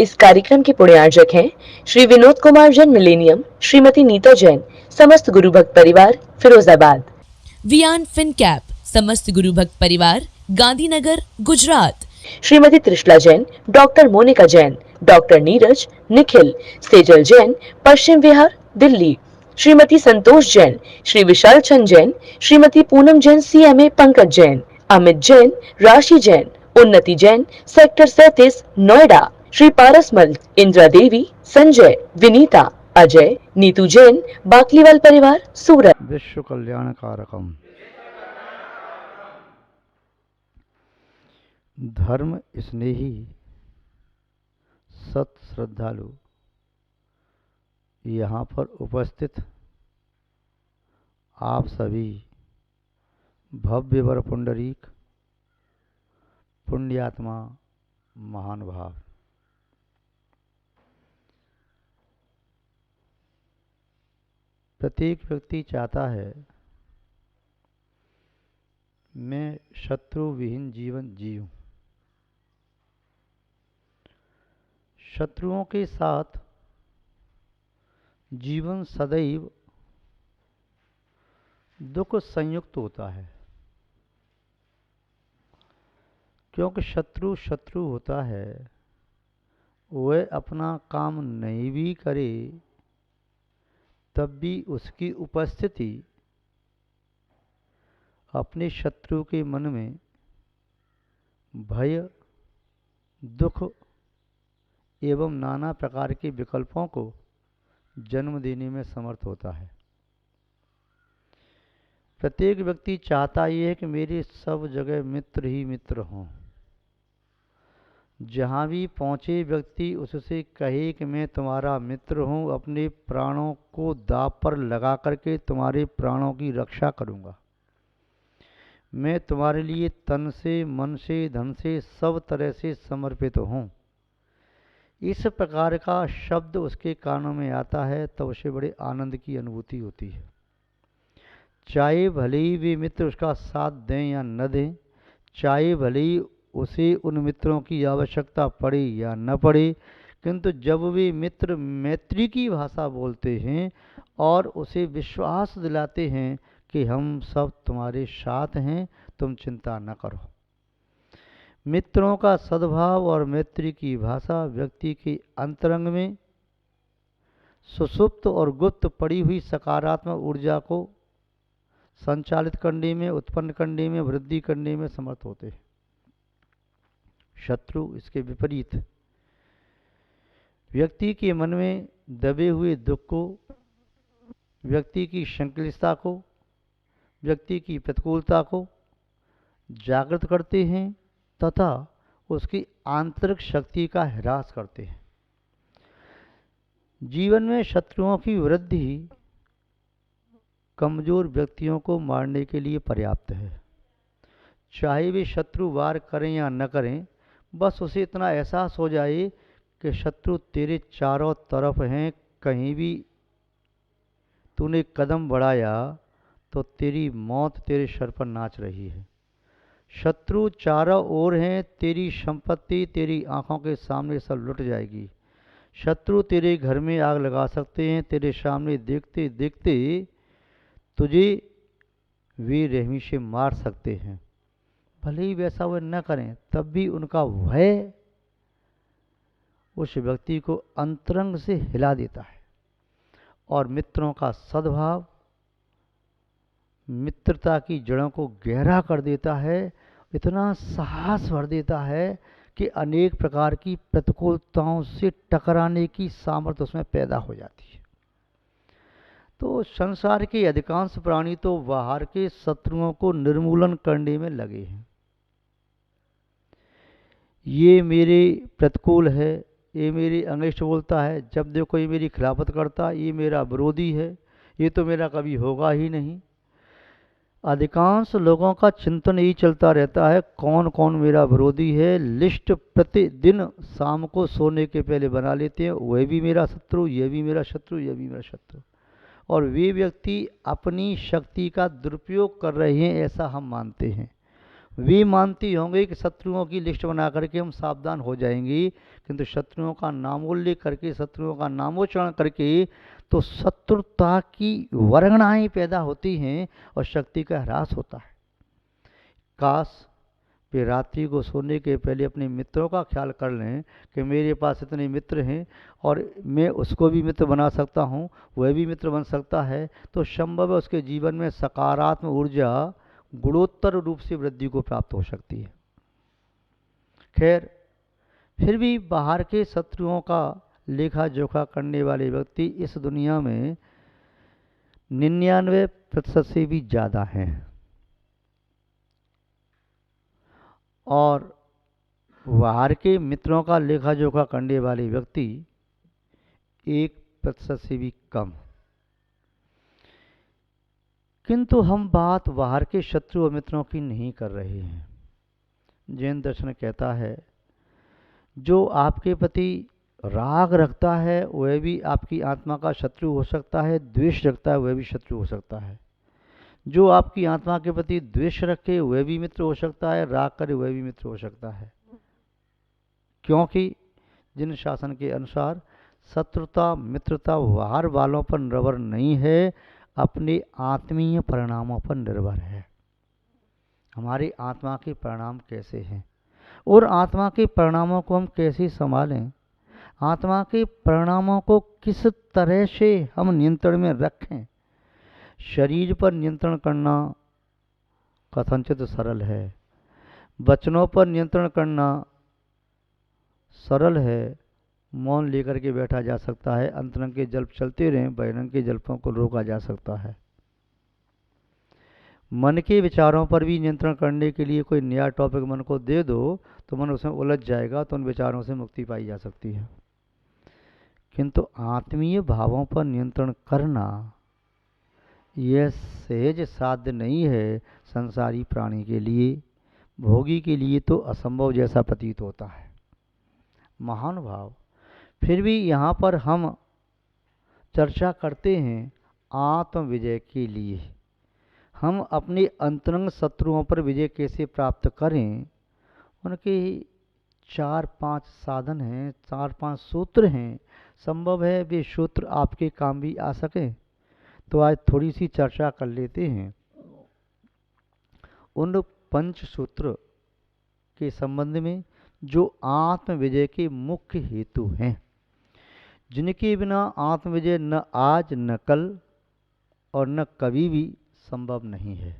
इस कार्यक्रम के पुण्यार्जक हैं श्री विनोद कुमार जैन मिलेनियम, श्रीमती नीता जैन, समस्त गुरु भक्त परिवार फिरोजाबाद। वियान फिनकैप, समस्त गुरु भक्त परिवार Gandhinagar Gujarat. Shrimati Trishala Jain, doctor Monika Jain, doctor Neeraj, Nikhil, Sejal Jain, Paschim Vihar Delhi. Shrimati Santosh Jain, Shri Vishal Chand Jain, Shrimati Poonam Jain CMA, Pankaj Jain, Amit Jain, राशि जैन, उन्नति जैन, सेक्टर 37 नोएडा। श्री पारसमल, इंदिरा देवी, संजय, विनीता, अजय, नीतू जैन, बाकलीवाल परिवार सूरत। विश्व कल्याण कारकम धर्म स्नेही सत श्रद्धालु यहाँ पर उपस्थित आप सभी भव्य वर पुंडरीक पुण्यात्मा महान भाव, प्रत्येक व्यक्ति चाहता है मैं शत्रु विहीन जीवन जीऊं। शत्रुओं के साथ जीवन सदैव दुख संयुक्त होता है, क्योंकि शत्रु शत्रु होता है, वह अपना काम नहीं भी करे तब भी उसकी उपस्थिति अपने शत्रु के मन में भय, दुख एवं नाना प्रकार के विकल्पों को जन्म देने में समर्थ होता है। प्रत्येक व्यक्ति चाहता ये है कि मेरे सब जगह मित्र ही मित्र हों। जहाँ भी पहुँचे व्यक्ति उससे कहे कि मैं तुम्हारा मित्र हूँ, अपने प्राणों को दांव पर लगा करके तुम्हारे प्राणों की रक्षा करूँगा। मैं तुम्हारे लिए तन से, मन से, धन से, सब तरह से समर्पित हूँ। इस प्रकार का शब्द उसके कानों में आता है तो उसे बड़े आनंद की अनुभूति होती है। चाहे भले ही वे मित्र उसका साथ दें या न दें, चाहे भले ही उसे उन मित्रों की आवश्यकता पड़े या न पड़े, किंतु जब वे मित्र मैत्री की भाषा बोलते हैं और उसे विश्वास दिलाते हैं कि हम सब तुम्हारे साथ हैं, तुम चिंता न करो। मित्रों का सद्भाव और मैत्री की भाषा व्यक्ति के अंतरंग में सुसुप्त और गुप्त पड़ी हुई सकारात्मक ऊर्जा को संचालित करने में, उत्पन्न करने में, वृद्धि करने में समर्थ होते हैं। शत्रु इसके विपरीत व्यक्ति के मन में दबे हुए दुख को, व्यक्ति की संक्लिष्टता को, व्यक्ति की प्रतिकूलता को जागृत करते हैं तथा उसकी आंतरिक शक्ति का ह्रास करते हैं। जीवन में शत्रुओं की वृद्धि कमजोर व्यक्तियों को मारने के लिए पर्याप्त है। चाहे वे शत्रु वार करें या न करें, बस उसे इतना एहसास हो जाए कि शत्रु तेरे चारों तरफ हैं, कहीं भी तूने कदम बढ़ाया तो तेरी मौत तेरे सर पर नाच रही है। शत्रु चारों ओर हैं, तेरी संपत्ति तेरी आंखों के सामने सब लुट जाएगी। शत्रु तेरे घर में आग लगा सकते हैं, तेरे सामने देखते देखते तुझे वे रहमी से मार सकते हैं। भले ही वैसा वे न करें तब भी उनका भय उस व्यक्ति को अंतरंग से हिला देता है। और मित्रों का सद्भाव मित्रता की जड़ों को गहरा कर देता है, इतना साहस भर देता है कि अनेक प्रकार की प्रतिकूलताओं से टकराने की सामर्थ्य उसमें पैदा हो जाती है। तो संसार के अधिकांश प्राणी तो बाहर के शत्रुओं को निर्मूलन करने में लगे हैं। ये मेरे प्रतिकूल है, ये मेरी अनिष्ट बोलता है, जब देखो ये मेरी खिलाफत करता, ये मेरा विरोधी है, ये तो मेरा कभी होगा ही नहीं। अधिकांश लोगों का चिंतन यही चलता रहता है कौन कौन मेरा विरोधी है। लिस्ट प्रतिदिन शाम को सोने के पहले बना लेते हैं, वह भी मेरा शत्रु, यह भी मेरा शत्रु, यह भी मेरा शत्रु। और वे व्यक्ति अपनी शक्ति का दुरुपयोग कर रहे हैं ऐसा हम मानते हैं। वे मानती होंगे कि शत्रुओं की लिस्ट बना करके हम सावधान हो जाएंगे, किंतु शत्रुओं का नामोल्लेख करके, शत्रुओं का नामोच्चारण करके तो शत्रुता की वरंगनाएं पैदा होती हैं और शक्ति का ह्रास होता है। काश वे रात्रि को सोने के पहले अपने मित्रों का ख्याल कर लें कि मेरे पास इतने मित्र हैं और मैं उसको भी मित्र बना सकता हूँ, वह भी मित्र बन सकता है, तो संभव है उसके जीवन में सकारात्मक ऊर्जा गुणोत्तर रूप से वृद्धि को प्राप्त हो सकती है। खैर, फिर भी बाहर के शत्रुओं का लेखा जोखा करने वाले व्यक्ति इस दुनिया में 99% से भी ज़्यादा हैं और बाहर के मित्रों का लेखा जोखा करने वाले व्यक्ति 1% से भी कम। किंतु हम बात बाहर के शत्रु और मित्रों की नहीं कर रहे हैं। जैन दर्शन कहता है जो आपके प्रति राग रखता है वह भी आपकी आत्मा का शत्रु हो सकता है, द्वेष रखता है वह भी शत्रु हो सकता है। जो आपकी आत्मा के प्रति द्वेष रखे वह भी मित्र हो सकता है, राग करे वह भी मित्र हो सकता है, क्योंकि जिन शासन के अनुसार शत्रुता मित्रता बाहर वालों पर निर्भर नहीं है, अपने आत्मीय परिणामों पर निर्भर है। हमारे आत्मा के परिणाम कैसे हैं और आत्मा के परिणामों को हम कैसे संभालें, आत्मा के परिणामों को किस तरह से हम नियंत्रण में रखें। शरीर पर नियंत्रण करना कथनचित सरल है, वचनों पर नियंत्रण करना सरल है, मौन लेकर के बैठा जा सकता है, अंतरंग के जल्प चलते रहें, बहिरंग के जल्पों को रोका जा सकता है। मन के विचारों पर भी नियंत्रण करने के लिए कोई नया टॉपिक मन को दे दो तो मन उसमें उलझ जाएगा, तो उन विचारों से मुक्ति पाई जा सकती है। किंतु आत्मीय भावों पर नियंत्रण करना यह सहज साध्य नहीं है। संसारी प्राणी के लिए, भोगी के लिए तो असंभव जैसा प्रतीत होता है। महानुभाव, फिर भी यहाँ पर हम चर्चा करते हैं आत्म विजय के लिए। हम अपने अंतरंग शत्रुओं पर विजय कैसे प्राप्त करें, उनके 4-5 साधन हैं, 4-5 सूत्र हैं। संभव है वे सूत्र आपके काम भी आ सकें, तो आज थोड़ी सी चर्चा कर लेते हैं उन 5 सूत्र के संबंध में जो आत्म विजय के मुख्य हेतु हैं, जिनके बिना आत्म विजय न आज न कल और न कभी भी संभव नहीं है।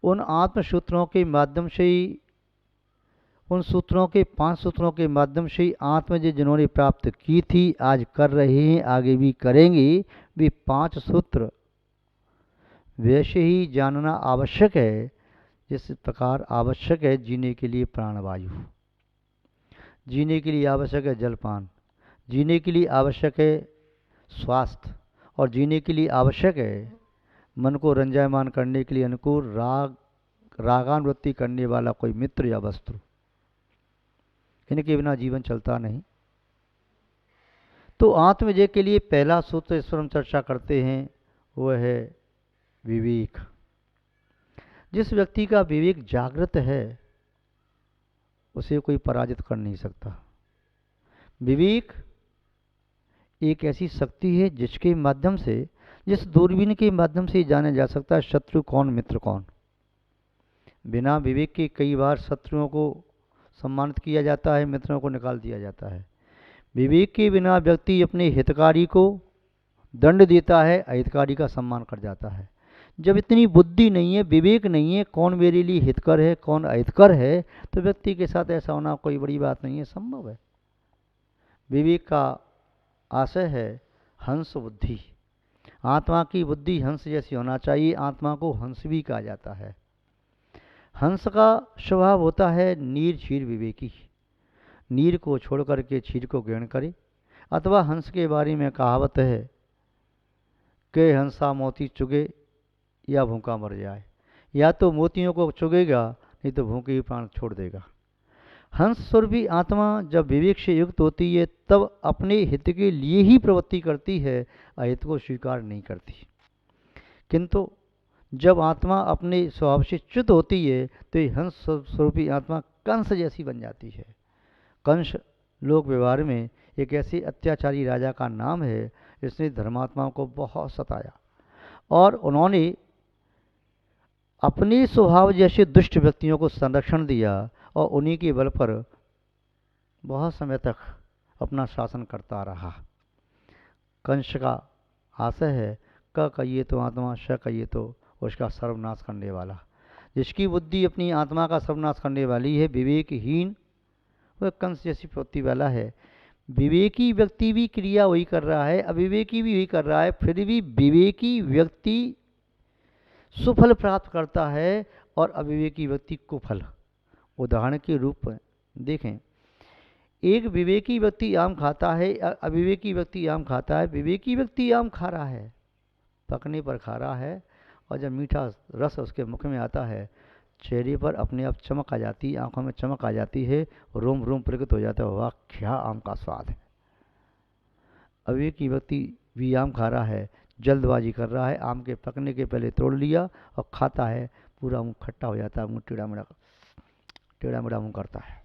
उन आत्म सूत्रों के माध्यम से ही, उन सूत्रों के 5 सूत्रों के माध्यम से ही आत्म विजय जिन्होंने प्राप्त की थी, आज कर रहे हैं, आगे भी करेंगे, वे 5 सूत्र वैसे ही जानना आवश्यक है जिस प्रकार आवश्यक है जीने के लिए प्राणवायु, जीने के लिए आवश्यक है जलपान, जीने के लिए आवश्यक है स्वास्थ्य, और जीने के लिए आवश्यक है मन को रंजायमान करने के लिए अनुकूल रागानुवृत्ति करने वाला कोई मित्र या वस्त्र। इनके बिना जीवन चलता नहीं। तो आत्मविजय के लिए पहला सूत्र इस पर हम चर्चा करते हैं, वह है विवेक। जिस व्यक्ति का विवेक जागृत है उसे कोई पराजित कर नहीं सकता। विवेक एक ऐसी शक्ति है जिसके माध्यम से, जिस दूरबीन के माध्यम से जाना जा सकता है शत्रु कौन मित्र कौन। बिना विवेक के कई बार शत्रुओं को सम्मानित किया जाता है, मित्रों को निकाल दिया जाता है। विवेक के बिना व्यक्ति अपने हितकारी को दंड देता है, अहितकारी का सम्मान कर जाता है। जब इतनी बुद्धि नहीं है, विवेक नहीं है, कौन मेरे लिए हितकर है कौन अहितकर है, तो व्यक्ति के साथ ऐसा होना कोई बड़ी बात नहीं है, संभव है। विवेक का आशय है हंस बुद्धि। आत्मा की बुद्धि हंस जैसी होना चाहिए। आत्मा को हंस भी कहा जाता है। हंस का स्वभाव होता है नीर क्षीर विवेकी, नीर को छोड़ करके क्षीर को ग्रहण करे। अथवा हंस के बारे में कहावत है कि हंसा मोती चुगे या भूखा मर जाए, या तो मोतियों को चुगेगा नहीं तो भूखे ही प्राण छोड़ देगा। हंस स्वरूपी आत्मा जब विवेक से युक्त होती है तब अपने हित के लिए ही प्रवृत्ति करती है, अहित को स्वीकार नहीं करती। किंतु जब आत्मा अपने स्वभाव से च्युत होती है तो ये हंस स्वरूपी आत्मा कंस जैसी बन जाती है। कंस लोक व्यवहार में एक ऐसे अत्याचारी राजा का नाम है जिसने धर्मात्माओं को बहुत सताया और उन्होंने अपने स्वभाव जैसे दुष्ट व्यक्तियों को संरक्षण दिया और उन्हीं के बल पर बहुत समय तक अपना शासन करता रहा। कंस का आशय है क कहिए तो आत्मा, श कहिए तो उसका सर्वनाश करने वाला। जिसकी बुद्धि अपनी आत्मा का सर्वनाश करने वाली है, विवेकहीन, वह कंस जैसी प्रवृत्ति वाला है। विवेकी व्यक्ति भी क्रिया वही कर रहा है, अविवेकी भी वही कर रहा है, फिर भी विवेकी व्यक्ति सुफल प्राप्त करता है और अविवेकी व्यक्ति कुफल। उदाहरण के रूप में देखें, एक विवेकी व्यक्ति आम खाता है, अविवेकी व्यक्ति आम खाता है। विवेकी व्यक्ति आम खा रहा है, पकने पर खा रहा है, और जब मीठा रस उसके मुख में आता है, चेहरे पर अपने आप चमक आ जाती है, आंखों में चमक आ जाती है, रोम रोम प्रकट हो जाता है, वाह क्या आम का स्वाद है। अविवेकी व्यक्ति भी आम खा रहा है, जल्दबाजी कर रहा है, आम के पकने के पहले तोड़ लिया और खाता है, पूरा मुंह खट्टा हो जाता है, मुंह टेढ़ा मेढ़ा मुंह करता है,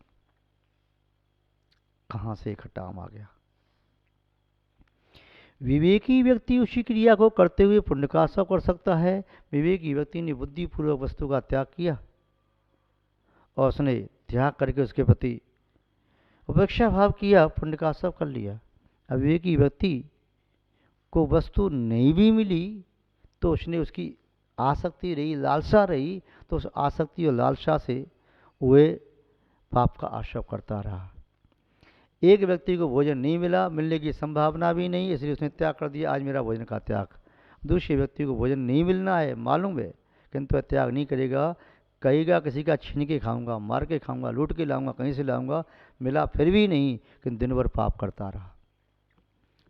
कहाँ से खट्टा आम आ गया। विवेकी व्यक्ति उसी क्रिया को करते हुए पुण्य का आशा कर सकता है। विवेकी व्यक्ति ने बुद्धिपूर्वक वस्तु का त्याग किया और उसने त्याग करके उसके प्रति उपेक्षा भाव किया, पुण्य का आशा कर लिया। अविवेकी व्यक्ति को वस्तु नहीं भी मिली तो उसने उसकी आसक्ति रही, लालसा रही, तो उस आसक्ति और लालसा से वह पाप का आश्रय करता रहा। एक व्यक्ति को भोजन नहीं मिला, मिलने की संभावना भी नहीं, इसलिए उसने त्याग कर दिया, आज मेरा भोजन का त्याग। दूसरे व्यक्ति को भोजन नहीं मिलना है, मालूम है, किंतु वह त्याग नहीं करेगा, कहेगा किसी का छीन के खाऊंगा, मार के खाऊंगा, लूट के लाऊंगा, कहीं से लाऊंगा, मिला फिर भी नहीं, किंतु दिन भर पाप करता रहा।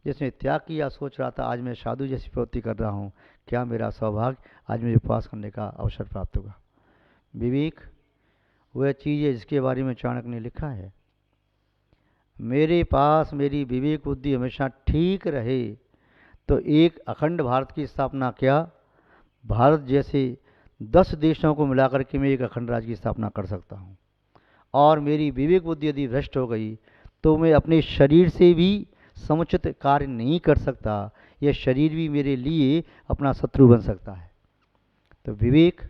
जिसने त्याग किया सोच रहा था आज मैं साधु जैसी प्रवृत्ति कर रहा हूँ, क्या मेरा सौभाग्य, आज मुझे उपवास करने का अवसर प्राप्त होगा। विवेक वह चीज़ है जिसके बारे में चाणक्य ने लिखा है, मेरे पास मेरी विवेक बुद्धि हमेशा ठीक रहे तो एक अखंड भारत की स्थापना क्या, भारत जैसे 10 देशों को मिलाकर के मैं एक अखंड राज्य की स्थापना कर सकता हूँ। और मेरी विवेक बुद्धि यदि भ्रष्ट हो गई तो मैं अपने शरीर से भी समुचित कार्य नहीं कर सकता, यह शरीर भी मेरे लिए अपना शत्रु बन सकता है। तो विवेक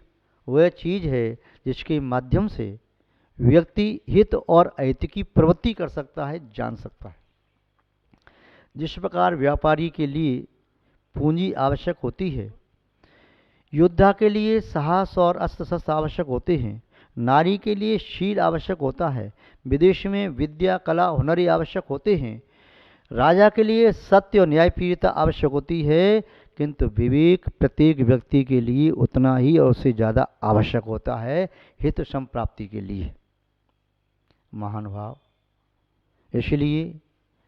वह चीज़ है जिसके माध्यम से व्यक्ति हित और अहित की प्रवृत्ति कर सकता है, जान सकता है। जिस प्रकार व्यापारी के लिए पूंजी आवश्यक होती है, योद्धा के लिए साहस और अस्त्र शस्त्र आवश्यक होते हैं, नारी के लिए शील आवश्यक होता है, विदेश में विद्या कला हुनर आवश्यक होते हैं, राजा के लिए सत्य और न्यायप्रियता आवश्यक होती है, किंतु विवेक प्रत्येक व्यक्ति के लिए उतना ही और उससे ज़्यादा आवश्यक होता है हित संप्राप्ति के लिए। महानुभाव, इसलिए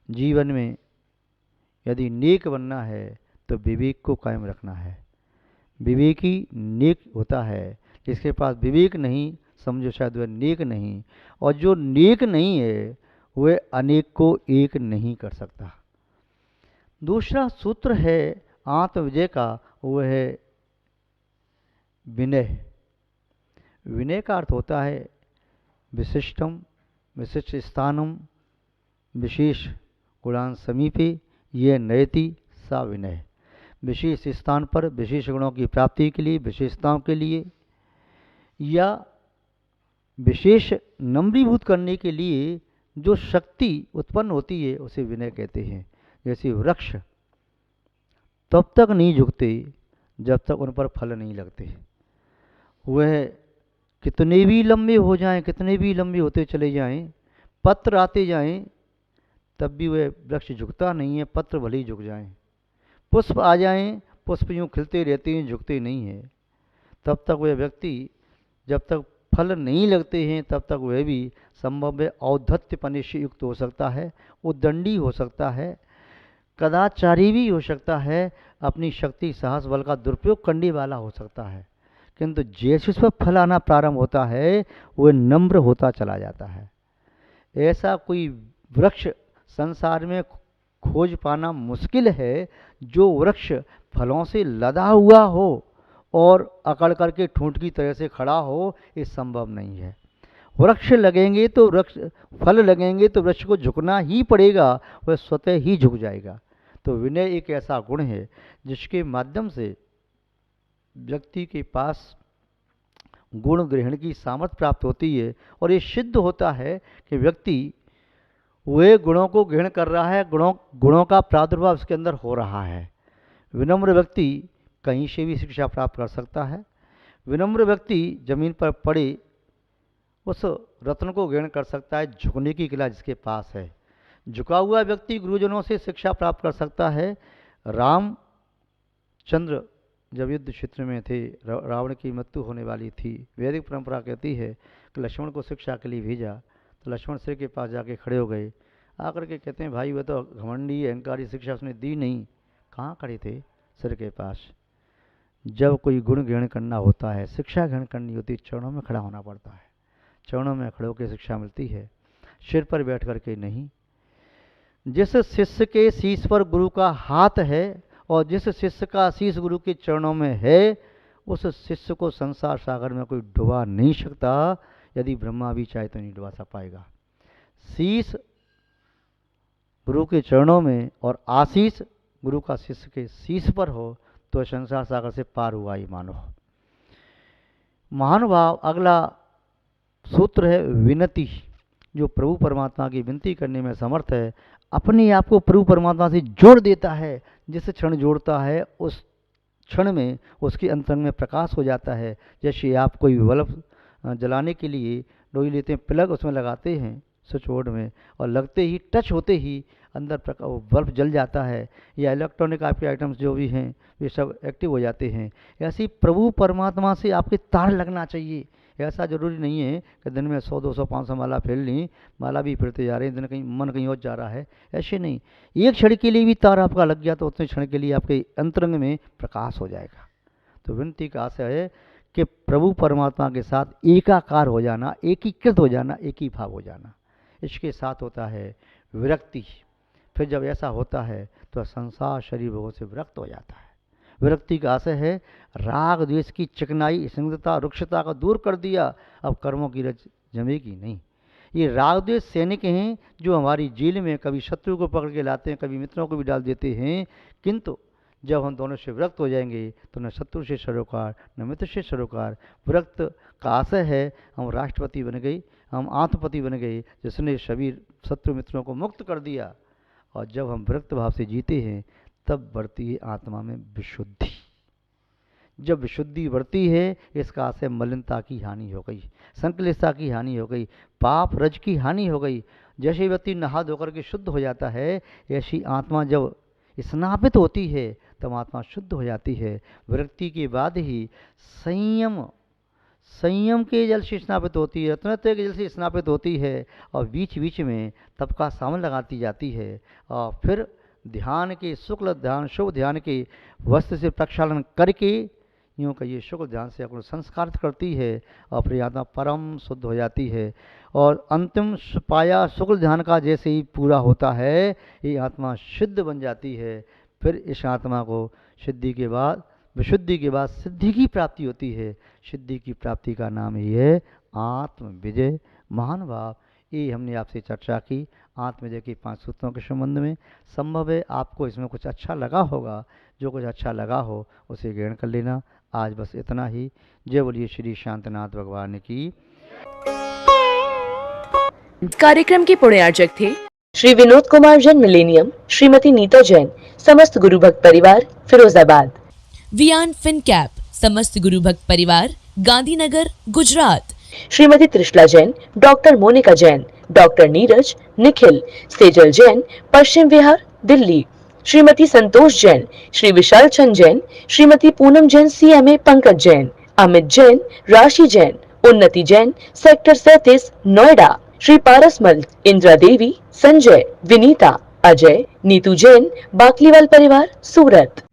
जीवन में यदि नेक बनना है तो विवेक को कायम रखना है। विवेकी नेक होता है, जिसके पास विवेक नहीं समझो शायद वह नेक नहीं, और जो नेक नहीं है वह अनेक को एक नहीं कर सकता। दूसरा सूत्र है आत्मविजय का, वह है विनय। विनय का अर्थ होता है विशिष्टम विशिष्ट स्थानम विशेष गुणान समीपे ये नयति सा विनय। विशेष स्थान पर विशेष गुणों की प्राप्ति के लिए, विशेषताओं के लिए, या विशेष नम्रीभूत करने के लिए जो शक्ति उत्पन्न होती है उसे विनय कहते हैं। जैसे वृक्ष तब तक नहीं झुकते जब तक उन पर फल नहीं लगते। वह कितने भी लंबे हो जाएं, कितने भी लंबे होते चले जाएं, पत्र आते जाएं, तब भी वह वृक्ष झुकता नहीं है, पत्र भले ही झुक जाएं। पुष्प आ जाएं, पुष्प यूँ खिलते रहते हैं, झुकते नहीं हैं। तब तक वह व्यक्ति जब तक फल नहीं लगते हैं तब तक वह भी संभव है औद्धत्यपने से युक्त हो सकता है, उद्दंडी हो सकता है, कदाचारी भी हो सकता है, अपनी शक्ति साहस बल का दुरुपयोग करने वाला हो सकता है। किंतु जैसे उस पर फल आना प्रारंभ होता है वह नम्र होता चला जाता है। ऐसा कोई वृक्ष संसार में खोज पाना मुश्किल है जो वृक्ष फलों से लदा हुआ हो और अकड़ करके ठूंठ की तरह से खड़ा हो, ये संभव नहीं है। वृक्ष लगेंगे तो वृक्ष, फल लगेंगे तो वृक्ष को झुकना ही पड़ेगा, वह स्वतः ही झुक जाएगा। तो विनय एक ऐसा गुण है जिसके माध्यम से व्यक्ति के पास गुण ग्रहण की सामर्थ्य प्राप्त होती है, और ये सिद्ध होता है कि व्यक्ति वे गुणों को ग्रहण कर रहा है, गुणों का प्रादुर्भाव उसके अंदर हो रहा है। विनम्र व्यक्ति कहीं से भी शिक्षा प्राप्त कर सकता है। विनम्र व्यक्ति जमीन पर पड़े उस रत्न को ग्रहण कर सकता है, झुकने की कला जिसके पास है। झुका हुआ व्यक्ति गुरुजनों से शिक्षा प्राप्त कर सकता है। रामचंद्र जब युद्ध क्षेत्र में थे, रावण की मृत्यु होने वाली थी, वैदिक परंपरा कहती है कि लक्ष्मण को शिक्षा के लिए भेजा, तो लक्ष्मण सिर के पास जाके खड़े हो गए। आकर के कहते हैं, भाई वह तो घमंडी अहंकारी शिक्षा उसने दी नहीं। कहाँ खड़े थे? सिर के पास। जब कोई गुण ग्रहण करना होता है, शिक्षा ग्रहण करनी होती है, चरणों में खड़ा होना पड़ता है। चरणों में खड़े होकर शिक्षा मिलती है, सिर पर बैठ करके नहीं। जिस शिष्य के शीश पर गुरु का हाथ है और जिस शिष्य का शीश गुरु के चरणों में है, उस शिष्य को संसार सागर में कोई डुबा नहीं सकता। यदि ब्रह्मा भी चाहे तो नहीं डुबा सा पाएगा। शीश गुरु के चरणों में और आशीष गुरु का शिष्य के शीश पर हो तो संसार सागर से पार हुआ ही मानो। महानुभाव अगला सूत्र है विनती। जो प्रभु परमात्मा की विनती करने में समर्थ है, अपने आप को प्रभु परमात्मा से जोड़ देता है। जिस क्षण जोड़ता है उस क्षण में उसके अंतरंग में प्रकाश हो जाता है। जैसे आप कोई बल्ब जलाने के लिए डोई लेते हैं, प्लग उसमें लगाते हैं स्विच बोर्ड में, और लगते ही, टच होते ही अंदर बल्ब जल जाता है। या इलेक्ट्रॉनिक आपके आइटम्स जो भी हैं वे सब एक्टिव हो जाते हैं। ऐसे प्रभु परमात्मा से आपके तार लगना चाहिए। ऐसा जरूरी नहीं है कि दिन में 100, 200, 500 माला फेर ली, माला भी फिरते जा रहे हैं, दिन कहीं मन कहीं और जा रहा है, ऐसे नहीं। एक क्षण के लिए भी तार आपका लग गया तो उतने क्षण के लिए आपके अंतरंग में प्रकाश हो जाएगा। तो विनती का आशय है कि प्रभु परमात्मा के साथ एकाकार हो जाना, एकीकृत हो जाना, एक ही भाव हो जाना। इसके साथ होता है विरक्ति। फिर जब ऐसा होता है तो संसार शरीर भोगों से विरक्त हो जाता है। विरक्ति का आशय है राग द्वेष की चिकनाई, संगता, रुक्षता को दूर कर दिया, अब कर्मों की रच जमेगी नहीं। ये राग द्वेष सैनिक हैं जो हमारी जेल में कभी शत्रु को पकड़ के लाते हैं, कभी मित्रों को भी डाल देते हैं। किंतु जब हम दोनों से विरक्त हो जाएंगे तो न शत्रु से सरोकार न मित्र से सरोकार। विरक्त का आशय है हम राष्ट्रपति बन गए, हम आत्मपति बन गए, जिसने सभी शत्रु मित्रों को मुक्त कर दिया। और जब हम विरक्त भाव से जीते हैं तब बढ़ती है आत्मा में विशुद्धि। जब विशुद्धि बढ़ती है इसका आशय मलिनता की हानि हो गई, संकलिष्टता की हानि हो गई, पाप रज की हानि हो गई। जैसे व्यक्ति नहा धोकर के शुद्ध हो जाता है, ऐसी आत्मा जब स्नापित होती है तब आत्मा शुद्ध हो जाती है। विरक्ति के बाद ही संयम के जल से स्नापित होती है, रत्नत्रय के जल से स्नापित होती है, और बीच बीच में तप का सावन लगाती जाती है। और फिर ध्यान के शुक्ल ध्यान, शुभ ध्यान के वस्त्र से प्रक्षालन करके यूँ कहिए शुक्ल ध्यान से अपने संस्कारित करती है और फिर आत्मा परम शुद्ध हो जाती है। और अंतिम पाया शुक्ल ध्यान का जैसे ही पूरा होता है ये आत्मा सिद्ध बन जाती है। फिर इस आत्मा को सिद्धि के बाद, विशुद्धि के बाद सिद्धि की प्राप्ति होती है। सिद्धि की प्राप्ति का नाम ही है आत्म विजय। महान भाव ये हमने आपसे चर्चा की आत्म विजय की 5 सूत्रों के संबंध में। संभव है आपको इसमें कुछ अच्छा लगा होगा, जो कुछ अच्छा लगा हो उसे ग्रहण कर लेना। आज बस इतना ही। जय बोलिए श्री शांतनाथ भगवान की। कार्यक्रम के पुण्यार्चक थे श्री विनोद कुमार जैन मिलेनियम, श्रीमती नीता जैन, समस्त गुरु भक्त परिवार, फिरोजाबाद। वियान फिनकैप, समस्त गुरु भक्त परिवार, Gandhinagar, Gujarat. Shrimati Trishala Jain, doctor Monika Jain, doctor Neeraj, Nikhil, Sejal Jain, Paschim Vihar, Delhi. Shrimati Santosh Jain, Shri Vishal Chand Jain, Shrimati Poonam Jain, CMA Pankaj Jain, Amit Jain, राशि जैन, उन्नति जैन, सेक्टर 37, नोएडा। श्री पारसमल, इंदिरा देवी, संजय, विनीता, अजय, नीतू जैन, बाकलीवाल परिवार, सूरत।